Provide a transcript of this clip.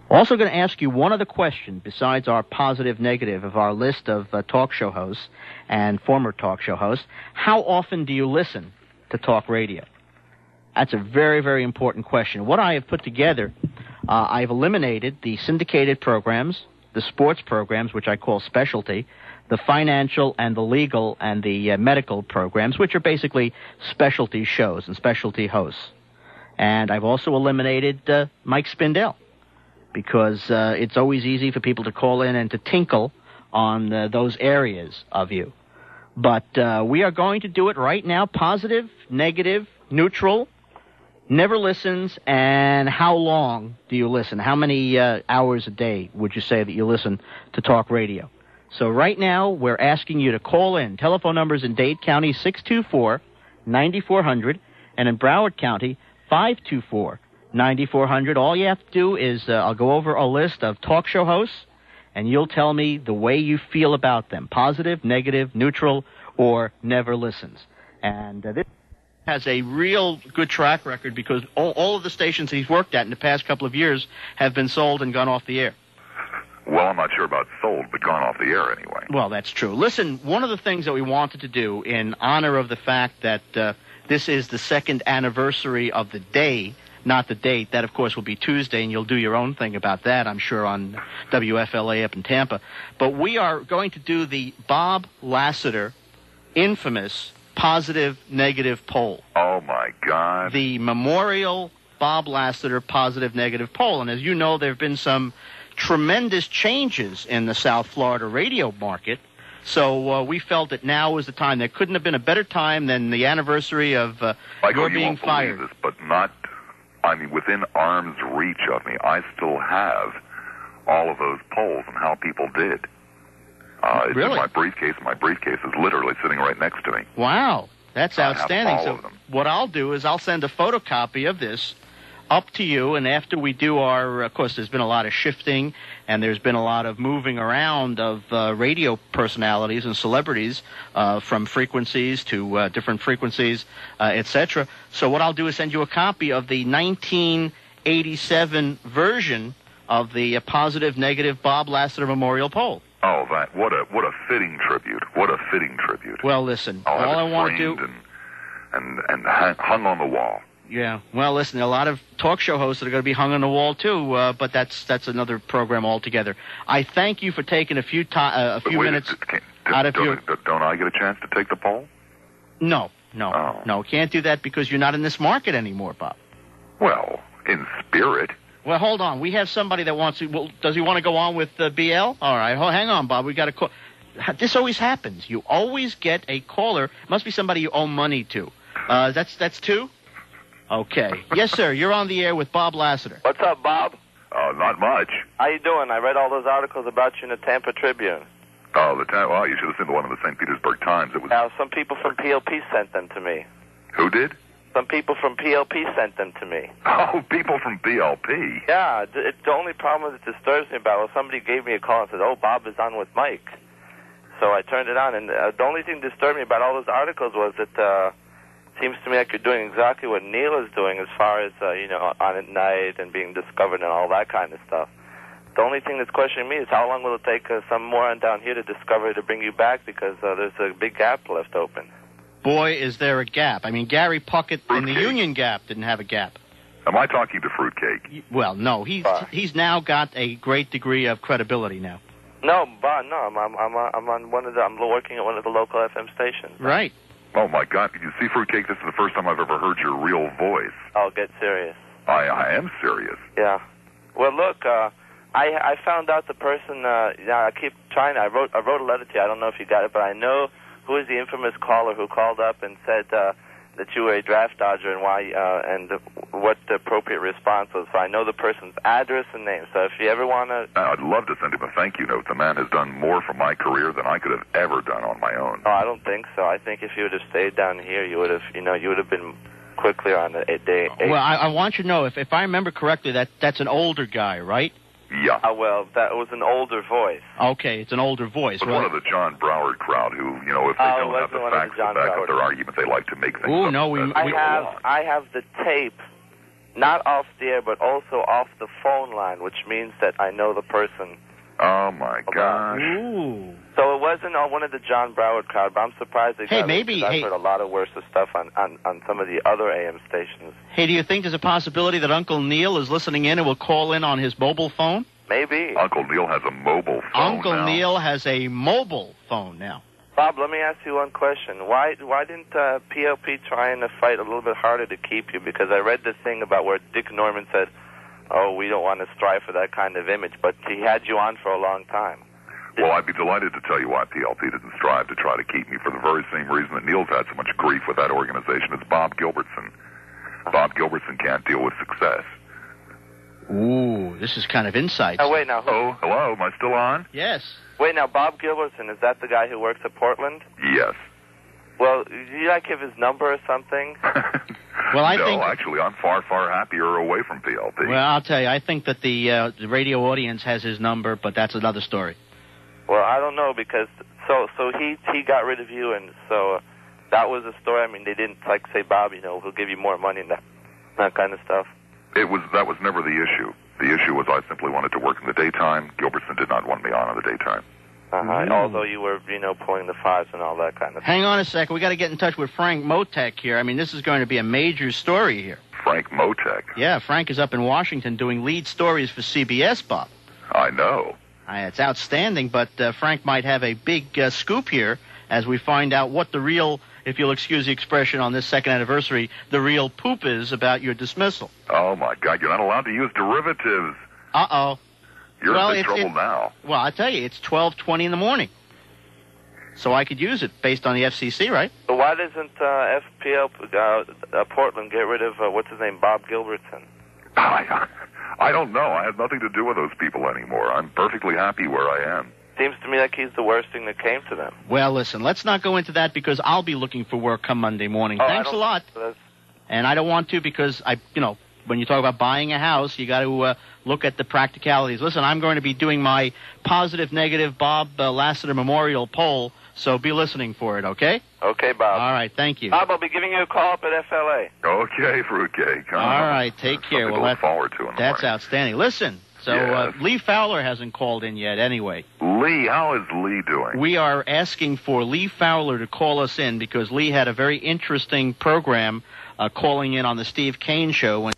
Also going to ask you one other question besides our positive, negative of our list of talk show hosts and former talk show hosts. How often do you listen to talk radio? That's a very, very important question. What I have put together, I've eliminated the syndicated programs, the sports programs, which I call specialty, the financial and the legal and the medical programs, which are basically specialty shows and specialty hosts. And I've also eliminated Mike Spindell, because it's always easy for people to call in and to tinkle on those areas of you. But we are going to do it right now. Positive, negative, neutral, never listens, and how long do you listen? How many hours a day would you say that you listen to talk radio? So right now, we're asking you to call in. Telephone numbers in Dade County, 624-9400, and in Broward County, 524-9400. All you have to do is I'll go over a list of talk show hosts, and you'll tell me the way you feel about them. Positive, negative, neutral, or never listens. And this has a real good track record because all of the stations he's worked at in the past couple of years have been sold and gone off the air. Well, I'm not sure about sold, but gone off the air anyway. Well, that's true. Listen, one of the things that we wanted to do in honor of the fact that this is the second anniversary of the day, not the date. That, of course, will be Tuesday, and you'll do your own thing about that, I'm sure, on WFLA up in Tampa. But we are going to do the Bob Lassiter infamous positive-negative poll. Oh, my God. The Memorial Bob Lassiter positive-negative poll. And as you know, there have been some tremendous changes in the South Florida radio market. So we felt that now was the time. There couldn't have been a better time than the anniversary of your being fired. This, but not, I mean, within arm's reach of me. I still have all of those polls and how people did. It's really? in my briefcase. My briefcase is literally sitting right next to me. Wow, that's outstanding. I have all of them. What I'll do is I'll send a photocopy of this up to you, and after we do our, of course, there's been a lot of shifting, and there's been a lot of moving around of radio personalities and celebrities from frequencies to different frequencies, etc. So what I'll do is send you a copy of the 1987 version of the positive-negative Bob Lassiter Memorial Poll. Oh, what a fitting tribute! What a fitting tribute! Well, listen, all I want to do and hung on the wall. Yeah, well, listen, there are a lot of talk show hosts that are going to be hung on the wall too, but that's another program altogether. I thank you for taking a few minutes out of your. Don't I get a chance to take the poll? No, can't do that because you're not in this market anymore, Bob. Well, in spirit. Well, hold on. We have somebody that wants to. Well, does he want to go on with BL? All right, hang on, Bob. We got to call. This always happens. You always get a caller. Must be somebody you owe money to. That's two. Okay. Yes, sir. You're on the air with Bob Lassiter. What's up, Bob? Not much. How you doing? I read all those articles about you in the Tampa Tribune. Oh, well, you should have seen the one in the St. Petersburg Times. It was. Now, some people from PLP sent them to me. Who did? Some people from PLP sent them to me. Oh, people from PLP. Yeah. The only problem that disturbs me about it was somebody gave me a call and said, "Oh, Bob is on with Mike." So I turned it on, and the only thing that disturbed me about all those articles was that seems to me like you're doing exactly what Neil is doing as far as, on at night and being discovered and all that kind of stuff. The only thing that's questioning me is how long will it take some moron down here to discover to bring you back because there's a big gap left open. Boy, is there a gap. I mean, Gary Puckett in the Union Gap didn't have a gap. Am I talking to Fruitcake? Well, no. He's now got a great degree of credibility now. No, Bob, no. I'm on one of the. I'm working at one of the local FM stations. Right. Oh, my God. You see, Fruitcake, this is the first time I've ever heard your real voice. Oh, get serious. I am serious. Yeah. Well, look, I found out the person, I keep trying, I wrote a letter to you. I don't know if you got it, but I know who is the infamous caller who called up and said that you were a draft dodger and why, and what the appropriate response was. So I know the person's address and name. So if you ever want to... I'd love to send him a thank you note. The man has done more for my career than I could have ever done on my own. Oh, I don't think so. I think if you would have stayed down here, you would have, you would have been quickly on a day. Well, I want you to know, if I remember correctly, that's an older guy, right? Yeah. Well, that was an older voice. Okay, it's an older voice. But one of the John Broward crowd who, if they don't have the facts to back up their argument, they like to make things up. No, I have the tape not off the air, but also off the phone line, which means that I know the person. Oh, my gosh. Ooh. So it wasn't on one of the John Broward crowd, but I'm surprised they got it, maybe. I've heard a lot of worse stuff on some of the other AM stations. Hey, do you think there's a possibility that Uncle Neil is listening in and will call in on his mobile phone? Maybe. Uncle Neil has a mobile phone Uncle now. Neil has a mobile phone now. Bob, let me ask you one question. Why didn't PLP try and fight a little bit harder to keep you? Because I read this thing about where Dick Norman said, oh, we don't want to strive for that kind of image, but he had you on for a long time. Well, I'd be delighted to tell you why PLP didn't strive to try to keep me for the very same reason that Neil's had so much grief with that organization. It's Bob Gilbertson. Bob Gilbertson can't deal with success. Ooh, this is kind of insight. Oh, wait, now. Oh, hello, am I still on? Yes. Wait, now, Bob Gilbertson, is that the guy who works at Portland? Yes. Well, did you not give his number or something? Well, I no, think... actually, I'm far, far happier away from PLP. Well, I'll tell you, I think that the radio audience has his number, but that's another story. Well, I don't know, because so he got rid of you, and so that was the story. I mean, they didn't, like, say, Bob, he'll give you more money and that kind of stuff. That was never the issue. The issue was I simply wanted to work in the daytime. Gilbertson did not want me on in the daytime. Although you were, pulling the fives and all that kind of stuff. Hang on a second. We got to get in touch with Frank Motek here. I mean, this is going to be a major story here. Frank Motek? Yeah, Frank is up in Washington doing lead stories for CBS, Bob. I know. It's outstanding, but Frank might have a big scoop here as we find out what the real, if you'll excuse the expression on this second anniversary, the real poop is about your dismissal. Oh, my God, you're not allowed to use derivatives. Uh-oh. You're in big trouble now. Well, I tell you, it's 12:20 in the morning. So I could use it based on the FCC, right? So why doesn't FPL Portland get rid of, what's his name, Bob Gilbertson? I don't know. I have nothing to do with those people anymore. I'm perfectly happy where I am. Seems to me like he's the worst thing that came to them. Well, listen, let's not go into that because I'll be looking for work come Monday morning. Thanks a lot. And I don't want to because when you talk about buying a house, you got to look at the practicalities. Listen, I'm going to be doing my positive, negative Bob Lassiter Memorial Poll, so be listening for it, okay? Okay, Bob. All right, thank you. Bob, I'll be giving you a call up at FLA. Okay, fruitcake. All right, take care. Well, look forward to that's outstanding. Listen, so yes. Lee Fowler hasn't called in yet anyway. Lee, how is Lee doing? We are asking for Lee Fowler to call us in because Lee had a very interesting program calling in on the Steve Kane show when